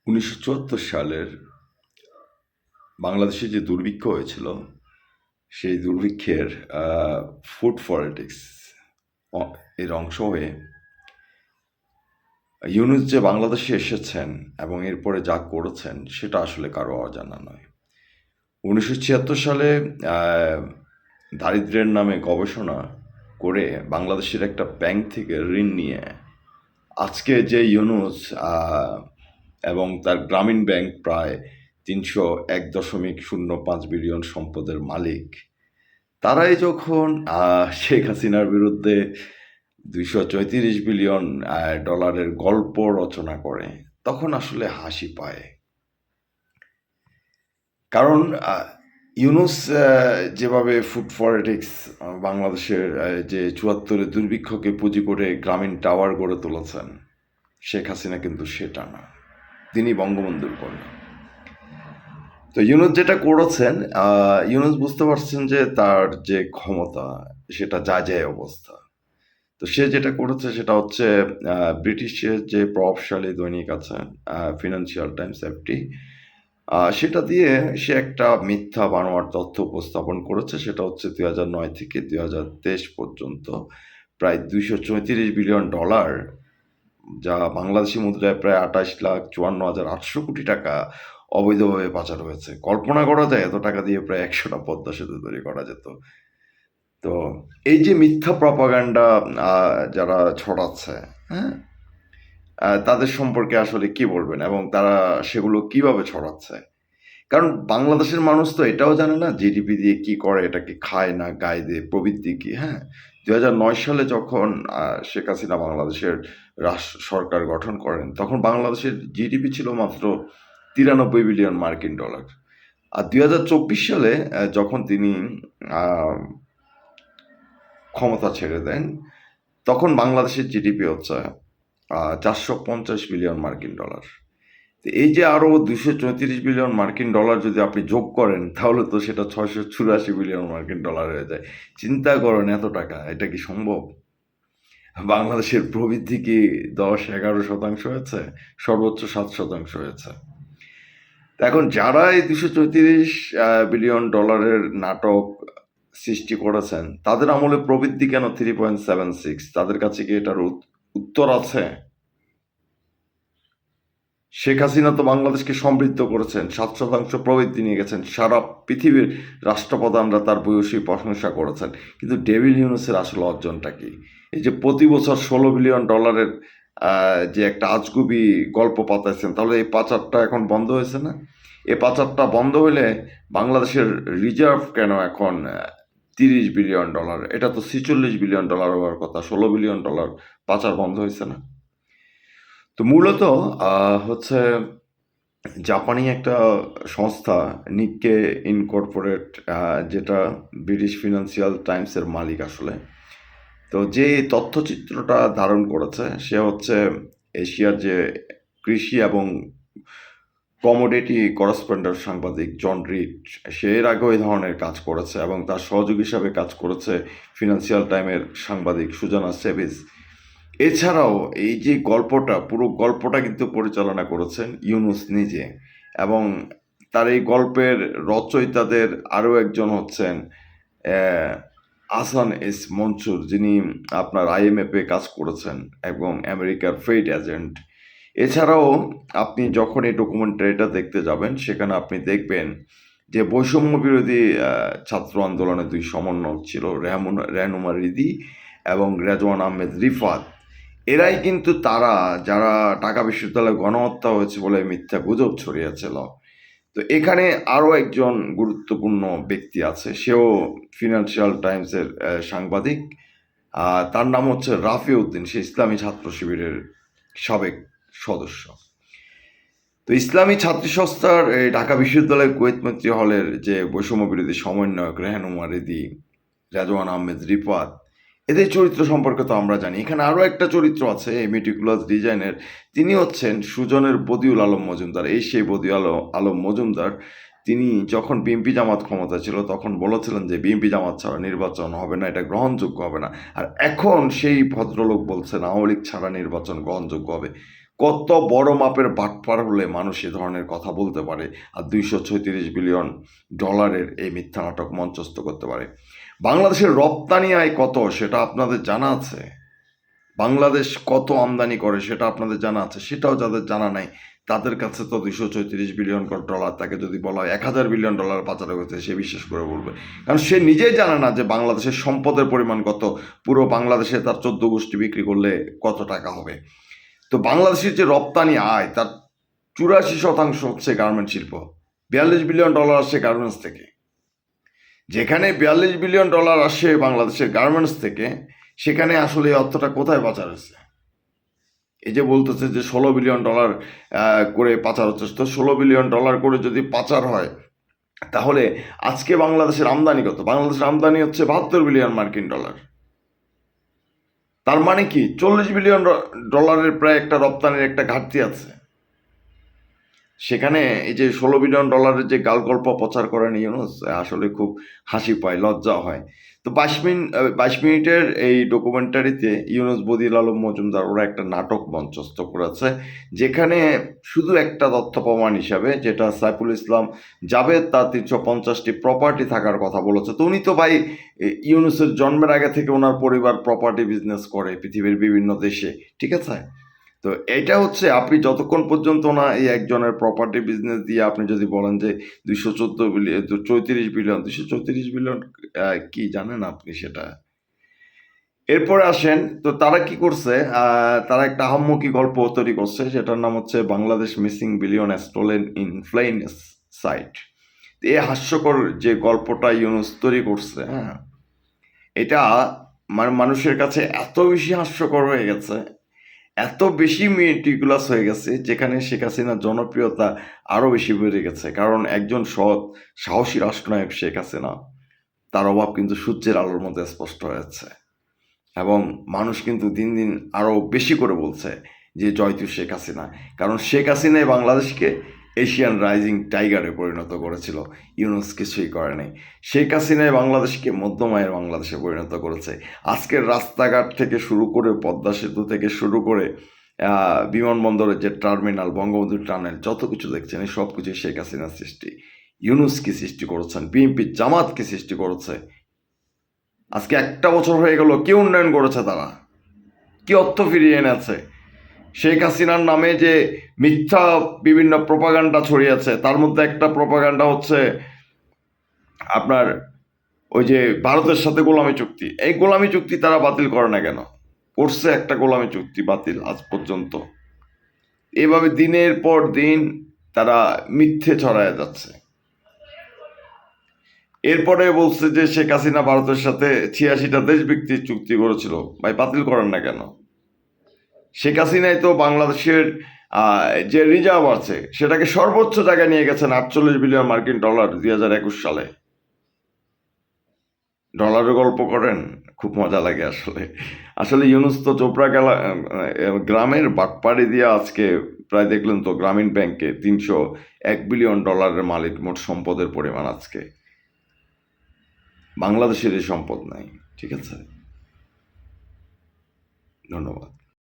১৯৭৪ সালের বাংলাদেশে যে দুর্ভিক্ষ হয়েছিল, সেই দুর্ভিক্ষের ফুড পলিটিক্স এর অংশ হয়ে ইউনূস যে বাংলাদেশে এসেছেন এবং এরপরে যা করেছেন সেটা আসলে কারো অজানা নয়। ১৯৭৬ সালে দারিদ্র্যের নামে গবেষণা করে বাংলাদেশের একটা ব্যাংক থেকে ঋণ নিয়ে আজকে যে ইউনূস এবং তার গ্রামীণ ব্যাংক প্রায় ৩০১.০৫ বিলিয়ন সম্পদের মালিক, তারাই যখন শেখ হাসিনার বিরুদ্ধে ২৩৪ বিলিয়ন ডলারের গল্প রচনা করে, তখন আসলে হাসি পায়। কারণ ইউনূস যেভাবে ফুড পলিটিক্স বাংলাদেশের যে ৭৪-এর দুর্ভিক্ষকে পুঁজি করে গ্রামীণ টাওয়ার গড়ে তুলেছেন, শেখ হাসিনা কিন্তু সেটা না, তিনি বঙ্গবন্ধুর কন্যা। তো ইউনূস যেটা করেছেন, ইউনূস বুঝতে পারছেন যে তার যে ক্ষমতা সেটা যায় অবস্থা। তো সে যেটা করেছে সেটা হচ্ছে ব্রিটিশের যে প্রভাবশালী দৈনিক আছে ফিনান্সিয়াল টাইমস এফটি, সেটা দিয়ে সে একটা মিথ্যা বানোয়ার তথ্য উপস্থাপন করেছে। সেটা হচ্ছে ২০০৯ থেকে ২০২৩ পর্যন্ত প্রায় ২৩৪ বিলিয়ন ডলার, যা বাংলাদেশি মুদ্রায় প্রায় ২৮,৫৪,৮০০ কোটি টাকা অবৈধভাবে পাচার হয়েছে। কল্পনা করা যায় এত টাকা দিয়ে প্রায় ১০০টা পদ্মা সেতু তৈরি করা যেত। তো এই যে মিথ্যা প্রপাগান্ডা যারা ছড়াচ্ছে, হ্যাঁ, তাদের সম্পর্কে আসলে কি বলবেন এবং তারা সেগুলো কিভাবে ছড়াচ্ছে? কারণ বাংলাদেশের মানুষ তো এটাও জানে না জিডিপি দিয়ে কি করে, এটাকে খায় না গায়ে দেয়, প্রবৃদ্ধি কি। হ্যাঁ, ২০০৯ সালে যখন শেখ হাসিনা বাংলাদেশের সরকার গঠন করেন, তখন বাংলাদেশের জিডিপি ছিল মাত্র ৯৩ বিলিয়ন মার্কিন ডলার। আর ২০২৪ সালে যখন তিনি ক্ষমতা ছেড়ে দেন, তখন বাংলাদেশের জিডিপি হচ্ছে ৪৫০ বিলিয়ন মার্কিন ডলার। তো এই যে আরও ২৩৪ বিলিয়ন মার্কিন ডলার যদি আপনি যোগ করেন, তাহলে তো সেটা ৬৮৪ বিলিয়ন মার্কিন ডলার হয়ে যায়। চিন্তা করেন এত টাকা, এটা কি সম্ভব? বাংলাদেশের প্রবৃদ্ধি কি ১০-১১% হয়েছে? সর্বোচ্চ ৭% হয়েছে। এখন যারা এই ২৩৪ বিলিয়ন ডলারের নাটক সৃষ্টি করেছেন, তাদের আমলে প্রবৃদ্ধি কেন 3.76? তাদের কাছে কি এটার উত্তর আছে? শেখ হাসিনা তো বাংলাদেশকে সমৃদ্ধ করেছেন, ৭% প্রবৃদ্ধি নিয়ে গেছেন, সারা পৃথিবীর রাষ্ট্রপ্রধানরা তার ভূয়সী প্রশংসা করেছেন। কিন্তু ডেভিড ইউনূসের আসলে অর্জনটা কি? এই যে প্রতি বছর ১৬ বিলিয়ন ডলারের যে একটা আজগুবি গল্প পাতাইছেন, তাহলে এই পাচারটা এখন বন্ধ হয়েছে না? এই পাচারটা বন্ধ হলে বাংলাদেশের রিজার্ভ কেন এখন ৩০ বিলিয়ন ডলার? এটা তো ৪৬ বিলিয়ন ডলার হওয়ার কথা। ১৬ বিলিয়ন ডলার পাচার বন্ধ হয়েছে না? তো মূলত হচ্ছে জাপানি একটা সংস্থা নিক্কে ইনকর্পোরেট, যেটা ব্রিটিশ ফিনান্সিয়াল টাইমসের মালিক আসলে। তো যে তথ্যচিত্রটা ধারণ করেছে সে হচ্ছে এশিয়ার যে কৃষি এবং কমোডিটি করেসপন্ডেন্ট সাংবাদিক জন রিড। সে এর আগেও এই ধরনের কাজ করেছে এবং তার সহযোগী হিসাবে কাজ করেছে ফিনান্সিয়াল টাইমের সাংবাদিক সুজানা সেভিজ। এছাড়াও এই যে গল্পটা, পুরো গল্পটা কিন্তু পরিচালনা করেছেন ইউনূস নিজে, এবং তার এই গল্পের রচয়িতাদের আরও একজন হচ্ছেন আহসান এস মনসুর, যিনি আপনার IMF-এ কাজ করেছেন এবং আমেরিকার ফেড এজেন্ট। এছাড়াও আপনি যখন এই ডকুমেন্টারিটা দেখতে যাবেন, সেখানে আপনি দেখবেন যে বৈষম্য বিরোধী ছাত্র আন্দোলনের ২ সমন্বয়ক ছিল, রেহনুমা রিদি এবং রেজওয়ান আহমেদ রিফাত। এরাই কিন্তু তারা যারা ঢাকা বিশ্ববিদ্যালয়ে গণহত্যা হয়েছে বলে মিথ্যা গুজব ছড়িয়েছিল। তো এখানে আরও একজন গুরুত্বপূর্ণ ব্যক্তি আছে, সেও ফিনান্সিয়াল টাইমসের সাংবাদিক। তার নাম হচ্ছে রাফি উদ্দিন, সে ইসলামী ছাত্র শিবিরের সাবেক সদস্য। তো ইসলামী ছাত্র সংস্থার ঢাকা বিশ্ববিদ্যালয় কুয়েত মৈত্রী হলের যে বৈষম্য বিরোধী সমন্বয়ক রেহনুমা রিদি, রেজওয়ান আহমেদ রিফাত, এদের চরিত্র সম্পর্কে তো আমরা জানি। এখানে আরও একটা চরিত্র আছে এই মেটিকুলাস ডিজাইনের, তিনি হচ্ছেন সুজনের বদিউল আলম মজুমদার। এই সেই বদিউল আলম মজুমদার, তিনি যখন বিএনপি জামাত ক্ষমতা ছিল তখন বলেছিলেন যে বিএনপি জামাত ছাড়া নির্বাচন হবে না, এটা গ্রহণযোগ্য হবে না। আর এখন সেই ভদ্রলোক বলছেন আওয়ামী লীগ ছাড়া নির্বাচন গ্রহণযোগ্য হবে। কত বড় মাপের বাটপার হলে মানুষ এ ধরনের কথা বলতে পারে আর $236 বিলিয়ন এই মিথ্যা নাটক মঞ্চস্থ করতে পারে? বাংলাদেশের রপ্তানি আয় কত সেটা আপনাদের জানা আছে? বাংলাদেশ কত আমদানি করে সেটা আপনাদের জানা আছে? সেটাও যাদের জানা নাই তাদের কাছে তো $234 বিলিয়ন, তাকে যদি বলা হয় $1000 বিলিয়ন পাচার হয়েছে, সে বিশ্বাস করে বলবে। কারণ সে নিজেই জানে না যে বাংলাদেশের সম্পদের পরিমাণ কত, পুরো বাংলাদেশে তার 14 গোষ্ঠী বিক্রি করলে কত টাকা হবে। তো বাংলাদেশের যে রপ্তানি আয় তার 84% হচ্ছে গার্মেন্ট শিল্প। $42 বিলিয়ন আসছে গার্মেন্টস থেকে। যেখানে $42 বিলিয়ন আসে বাংলাদেশের গার্মেন্টস থেকে, সেখানে আসলে এই অর্থটা কোথায় পাচার হচ্ছে? এই যে বলতেছে যে $16 বিলিয়ন করে পাচার হচ্ছে, তো $16 বিলিয়ন করে যদি পাচার হয় তাহলে আজকে বাংলাদেশের আমদানি কত? বাংলাদেশের আমদানি হচ্ছে $72 বিলিয়ন। তার মানে কি $40 বিলিয়ন প্রায় একটা রপ্তানির একটা ঘাটতি আছে। সেখানে এই যে $16 বিলিয়ন যে গালগল্প প্রচার করেন ইউনূস, আসলে খুব হাসি পায়, লজ্জা হয়। তো 22 মিনিটের এই ডকুমেন্টারিতে ইউনূস, বদিউল আলম মজুমদার ওরা একটা নাটক মঞ্চস্থ করেছে, যেখানে শুধু একটা তথ্য প্রমাণ হিসাবে, যেটা সাইফুল ইসলাম জাবেদ তার 350টি প্রপার্টি থাকার কথা বলেছে। তো উনি তো ভাই ইউনূসের জন্মের আগে থেকে ওনার পরিবার প্রপার্টি বিজনেস করে পৃথিবীর বিভিন্ন দেশে, ঠিক আছে? তো এটা হচ্ছে, আপনি যতক্ষণ পর্যন্ত না এই একজনের প্রপার্টি বিজনেস দিয়ে আপনি যদি বলেন যে 234 বিলিয়ন কি জানেন আপনি সেটা? এরপরে আসেন, তো তারা কি করছে, তারা একটা আহাম্মকি গল্প তৈরি করছে, সেটার নাম হচ্ছে Bangladesh missing billion stolen in plain sight. এই হাস্যকর যে গল্পটা ইউনূস তৈরি করছে, হ্যাঁ, এটা মানে মানুষের কাছে এত বেশি হাস্যকর হয়ে গেছে, এত বেশি মেটিকুলাস হয়ে গেছে, যেখানে শেখ হাসিনার জনপ্রিয়তা আরও বেশি বেড়ে গেছে। কারণ একজন সৎ সাহসী রাষ্ট্রনায়ক শেখ হাসিনা, তার অভাব কিন্তু সূর্যের আলোর মধ্যে স্পষ্ট হয়েছে। এবং মানুষ কিন্তু দিন দিন আরও বেশি করে বলছে যে জয়তু শেখ হাসিনা। কারণ শেখ হাসিনাই বাংলাদেশকে এশিয়ান রাইজিং টাইগারে পরিণত করেছিল, ইউনূস কিছুই করে নাই। শেখ হাসিনাই বাংলাদেশকে মধ্যমায়ের বাংলাদেশে পরিণত করেছে। আজকের রাস্তাঘাট থেকে শুরু করে, পদ্মা সেতু থেকে শুরু করে, বিমানবন্দরের যে টার্মিনাল, বঙ্গবন্ধু টার্মিনাল, যত কিছু দেখছেন এই সব কিছু শেখ হাসিনার সৃষ্টি। ইউনূস কি সৃষ্টি করেছেন? বিএনপি জামাত কি সৃষ্টি করেছে? আজকে 1 বছর হয়ে গেল, কি উন্নয়ন করেছে তারা? কি অর্থ ফিরিয়ে এনেছে? শেখ হাসিনার নামে যে মিথ্যা বিভিন্ন প্রপাগান্ডা ছড়িয়েছে, তার মধ্যে একটা প্রপাগান্ডা হচ্ছে আপনার ওই যে ভারতের সাথে গোলামি চুক্তি। এই গোলামি চুক্তি তারা বাতিল করে না কেন? করছে একটা গোলামি চুক্তি বাতিল আজ পর্যন্ত। এভাবে দিনের পর দিন তারা মিথ্যে ছড়ায় যাচ্ছে। এরপরে বলছে যে শেখ হাসিনা ভারতের সাথে 86টা দেশভিত্তিক চুক্তি করেছিল। ভাই, বাতিল করেন না কেন? শেখ হাসিনাই তো বাংলাদেশের যে রিজার্ভ আছে সেটাকে সর্বোচ্চ জায়গায় নিয়ে গেছেন, $48 বিলিয়ন 2021 সালে। ডলারের গল্প করেন, খুব মজা লাগে আসলে। আসলে ইউনূস তো চোপড়া গ্রামের বাটপাড়ি দিয়ে আজকে প্রায় দেখলেন তো গ্রামীণ ব্যাংকে $301 বিলিয়ন মালিক, মোট সম্পদের পরিমাণ আজকে। বাংলাদেশের এই সম্পদ নাই, ঠিক আছে? ধন্যবাদ।